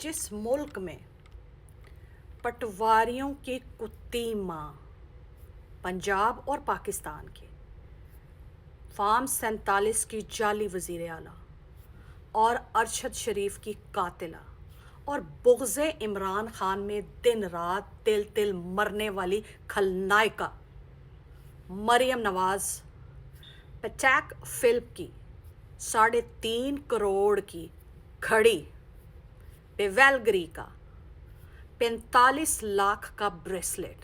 जिस मुल्क में पटवारियों की कुत्ती माँ पंजाब और पाकिस्तान के फार्म 47 की जाली वज़ीर आला और अरशद शरीफ की कातिला और बुग़्ज़े इमरान खान में दिन रात तिल तिल मरने वाली खलनायका मरियम नवाज़ पैटैक फिल्म की 3.5 करोड़ की घड़ी बेवेलगरी का 45 लाख का ब्रेसलेट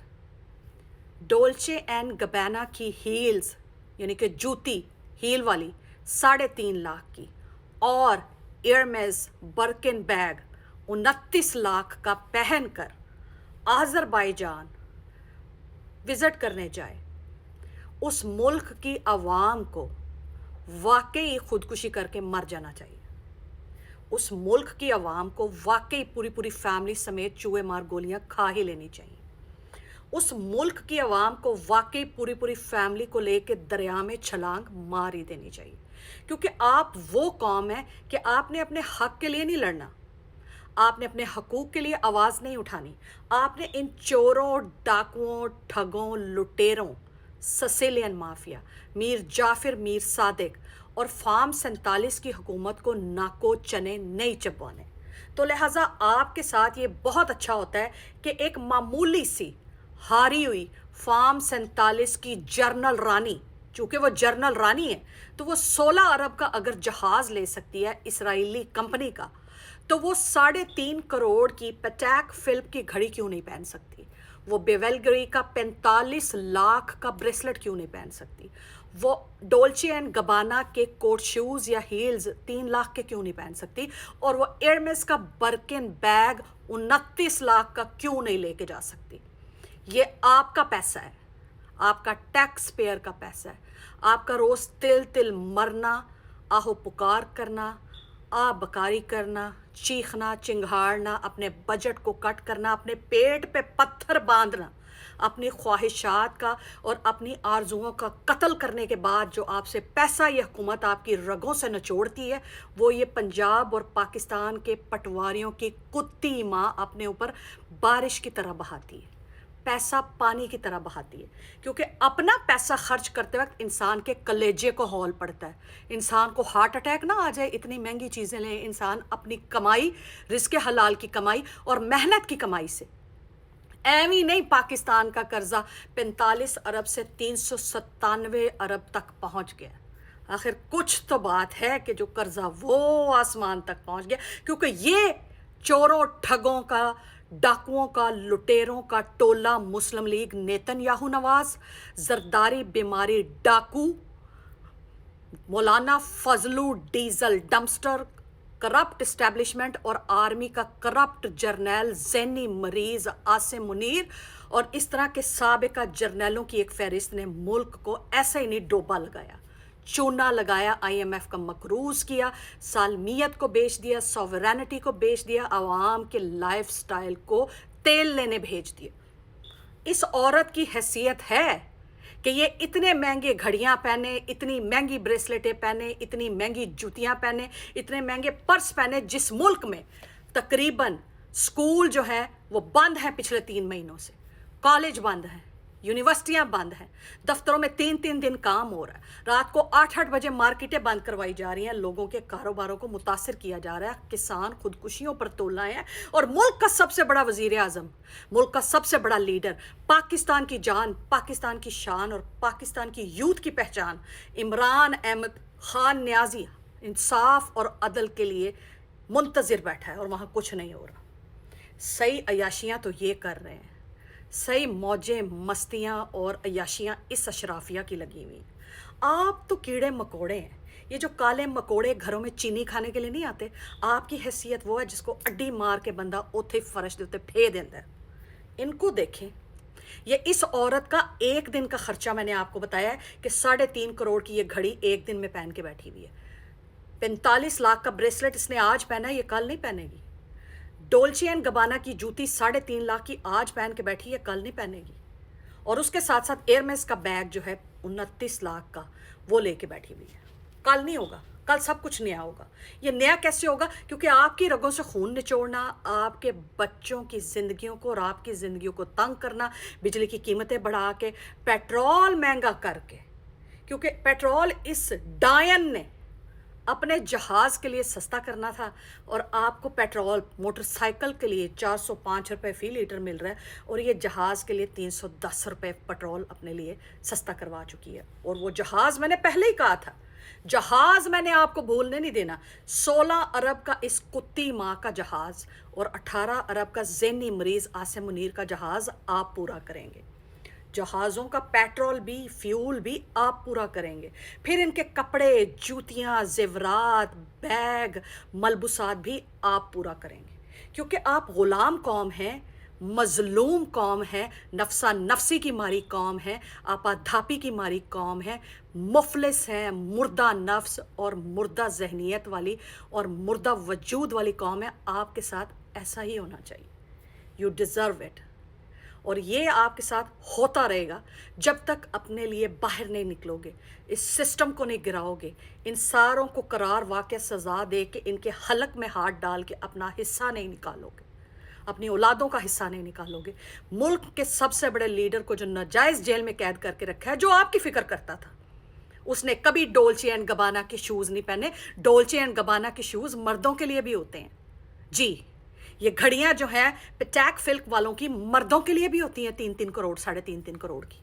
डोल्चे एंड गबैना की हील्स यानी कि जूती हील वाली 3.5 लाख की और एयरमेस बर्किन बैग 29 लाख का पहनकर आज़रबाईजान विज़िट करने जाए, उस मुल्क की आवाम को वाकई खुदकुशी करके मर जाना चाहिए। उस मुल्क की आवाम को वाकई पूरी पूरी फैमिली समेत चूहे मार गोलियां खा ही लेनी चाहिए। उस मुल्क की आवाम को वाकई पूरी पूरी फैमिली को लेके दरिया में छलांग मार ही देनी चाहिए, क्योंकि आप वो कौम है कि आपने अपने हक के लिए नहीं लड़ना, आपने अपने हकूक़ के लिए आवाज़ नहीं उठानी। आपने इन चोरों, डाकुओं, ठगों, लुटेरों, सिसिलियन माफिया, मीर जाफ़िर, मीर सादिक और फार्म 47 की हुकूमत को नाको चने नहीं चबवाने। तो लिहाजा आपके साथ ये बहुत अच्छा होता है कि एक मामूली सी हारी हुई फार्म 47 की जर्नल रानी, चूँकि वो जर्नल रानी है तो वो 16 अरब का अगर जहाज़ ले सकती है इसराइली कंपनी का, तो वो 3.5 करोड़ की पैटैक फिल्म की घड़ी क्यों नहीं पहन सकती? वो बेवेलगरी का 45 लाख का ब्रेसलेट क्यों नहीं पहन सकती? वो डोल्चे एंड गबाना के कोट शूज़ या हील्स 3 लाख के क्यों नहीं पहन सकती? और वो एयरमेस का बर्किन बैग 29 लाख का क्यों नहीं लेके जा सकती? ये आपका पैसा है, आपका टैक्स पेयर का पैसा है। आपका रोज़ तिल तिल मरना, आहो पुकार करना, आ बकारी करना, चीखना, चिंघाड़ना, अपने बजट को कट करना, अपने पेट पे पत्थर बांधना, अपनी ख्वाहिशात का और अपनी आरजुओं का कत्ल करने के बाद जो आपसे पैसा ये हुकूमत आपकी रगों से निचोड़ती है, वो ये पंजाब और पाकिस्तान के पटवारियों की कुत्ती माँ अपने ऊपर बारिश की तरह बहाती है, पैसा पानी की तरह बहाती है। क्योंकि अपना पैसा खर्च करते वक्त इंसान के कलेजे को हौल पड़ता है, इंसान को हार्ट अटैक ना आ जाए, इतनी महंगी चीज़ें लें। इंसान अपनी कमाई, रिज़्क़ हलाल की कमाई और मेहनत की कमाई से, एवं नहीं पाकिस्तान का कर्जा 45 अरब से 397 अरब तक पहुंच गया। आखिर कुछ तो बात है कि जो कर्जा वो आसमान तक पहुंच गया, क्योंकि ये चोरों, ठगों का, डाकुओं का, लुटेरों का टोला मुस्लिम लीग नेतन्याहू नवाज, जरदारी बीमारी डाकू, मौलाना Fazlu diesel dumpster, corrupt establishment और आर्मी का करप्ट जर्नैल ज़हनी मरीज आसिम मुनीर और इस तरह के साबिका जर्नैलों की एक फहरिस्त ने मुल्क को ऐसे ही नहीं डोबा लगाया, चूना लगाया, IMF का मकरूज़ किया, सालमियत को बेच दिया, सॉवरेनिटी को बेच दिया, आवाम के लाइफ स्टाइल को तेल लेने भेज दिया। इस औरत की हैसियत है कि ये इतने महंगे घड़ियां पहने, इतनी महंगी ब्रेसलेटें पहने, इतनी महंगी जूतियां पहने, इतने महंगे पर्स पहने, जिस मुल्क में तकरीबन स्कूल जो है वो बंद हैं पिछले 3 महीनों से, कॉलेज बंद हैं, यूनिवर्सिटियां बंद हैं, दफ्तरों में 3-3 दिन काम हो रहा है, रात को 8-8 बजे मार्केटें बंद करवाई जा रही हैं, लोगों के कारोबारों को मुतासिर किया जा रहा है, किसान खुदकुशियों पर तोल आए हैं और मुल्क का सबसे बड़ा वज़ीर आज़म, मुल्क का सबसे बड़ा लीडर, पाकिस्तान की जान, पाकिस्तान की शान और पाकिस्तान की यूथ की पहचान इमरान अहमद खान न्याजी इंसाफ और अदल के लिए मुंतज़िर बैठा है और वहाँ कुछ नहीं हो रहा। सही अयाशियाँ तो ये कर रहे हैं, सही मौजें, मस्तियाँ और अयाशियाँ इस अशराफिया की लगी हुई। आप तो कीड़े मकोड़े हैं, ये जो काले मकोड़े घरों में चीनी खाने के लिए नहीं आते, आपकी हैसियत वो है जिसको अड्डी मार के बंदा ओथे फर्श दे उत्ते फे देता है। इनको देखें, ये इस औरत का एक दिन का खर्चा मैंने आपको बताया है कि 3.5 करोड़ की ये घड़ी एक दिन में पहन के बैठी हुई है। 45 लाख का ब्रेसलेट इसने आज पहना है, ये कल नहीं पहनेगी। डोल्चे एंड गबाना की जूती 3.5 लाख की आज पहन के बैठी है, कल नहीं पहनेगी। और उसके साथ साथ एयरमेस का बैग जो है 29 लाख का, वो लेके बैठी हुई है, कल नहीं होगा, کل سب کچھ نیا ہوگا. یہ نیا کیسے ہوگا؟ کیونکہ آپ کی رگوں سے خون نچوڑنا، آپ کے بچوں کی زندگیوں کو اور آپ کی زندگیوں کو تنگ کرنا، بجلی کی قیمتیں بڑھا کے، پیٹرول مہنگا کر کے، کیونکہ پیٹرول اس ڈائن نے اپنے جہاز کے لیے سستا کرنا تھا، اور آپ کو پیٹرول موٹر سائیکل کے لیے 405 روپے فی لیٹر مل رہا ہے، اور یہ جہاز کے لیے 310 روپے پیٹرول اپنے لیے سستا کروا چکی ہے. اور وہ جہاز میں نے پہلے ہی کہا تھا، جہاز میں نے آپ کو بھولنے نہیں دینا. 16 ارب کا اس کتی ماں کا جہاز اور 18 ارب کا ذہنی مریض عاصم منیر کا جہاز آپ پورا کریں گے. جہازوں کا پیٹرول بھی، فیول بھی آپ پورا کریں گے. پھر ان کے کپڑے، جوتیاں، زیورات، بیگ، ملبوسات بھی آپ پورا کریں گے. کیونکہ آپ غلام قوم ہیں، مظلوم قوم ہے، نفسا نفسی کی ماری قوم ہے، آپا دھاپی کی ماری قوم ہے، مفلس ہے، مردہ نفس اور مردہ ذہنیت والی اور مردہ وجود والی قوم ہے. آپ کے ساتھ ایسا ہی ہونا چاہیے. You deserve it. اور یہ آپ کے ساتھ ہوتا رہے گا جب تک اپنے لیے باہر نہیں نکلو گے، اس سسٹم کو نہیں گراؤ گے، ان ساروں کو قرار واقع سزا دے کے ان کے حلق میں ہاتھ ڈال کے اپنا حصہ نہیں نکالو گے، اپنی اولادوں کا حصہ نہیں نکالو گے. ملک کے سب سے بڑے لیڈر کو جو ناجائز جیل میں قید کر کے رکھا ہے، جو آپ کی فکر کرتا تھا، اس نے کبھی ڈولچے اینڈ گبانا کے شوز نہیں پہنے. ڈولچے اینڈ گبانا کے شوز مردوں کے لیے بھی ہوتے ہیں. جی، یہ گھڑیاں جو ہیں پٹیک فلک والوں کی مردوں کے لیے بھی ہوتی ہیں، 3 کروڑ 3.5 کروڑ کی.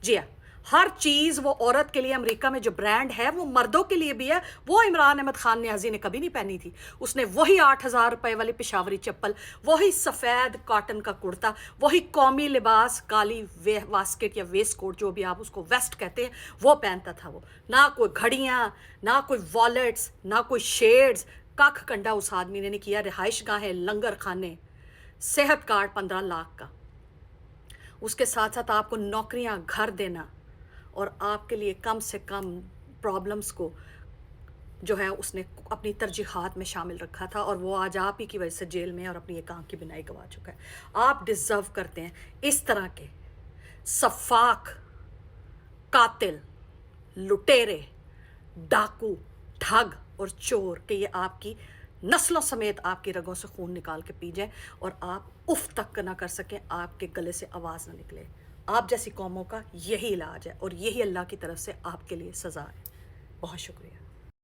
جی ہاں، ہر چیز وہ عورت کے لیے امریکہ میں جو برانڈ ہے وہ مردوں کے لیے بھی ہے. وہ عمران احمد خان نیازی نے کبھی نہیں پہنی تھی. اس نے وہی 8,000 روپے والی پشاوری چپل، وہی سفید کاٹن کا کرتا، وہی قومی لباس کالی واسکٹ یا ویسٹ کوٹ، جو بھی آپ اس کو ویسٹ کہتے ہیں، وہ پہنتا تھا. وہ نہ کوئی گھڑیاں، نہ کوئی والیٹس، نہ کوئی شیڈز، کاکھ کنڈا اس آدمی نے نہیں کیا. رہائش گاہیں، لنگر خانے، صحت کارڈ 15 لاکھ کا. اس کے ساتھ ساتھ آپ کو نوکریاں، گھر دینا، اور آپ کے لیے کم سے کم پرابلمس کو جو ہے اس نے اپنی ترجیحات میں شامل رکھا تھا، اور وہ آج آپ ہی کی وجہ سے جیل میں اور اپنی ایک آنکھ کی بینائی گوا چکا ہے. آپ ڈیزرو کرتے ہیں اس طرح کے سفاک، قاتل، لٹیرے، ڈاکو، ٹھگ اور چور کہ یہ آپ کی نسلوں سمیت آپ کی رگوں سے خون نکال کے پی جائیں، اور آپ اف تک نہ کر سکیں، آپ کے گلے سے آواز نہ نکلے. آپ جیسی قوموں کا یہی علاج ہے، اور یہی اللہ کی طرف سے آپ کے لیے سزا ہے. بہت شکریہ.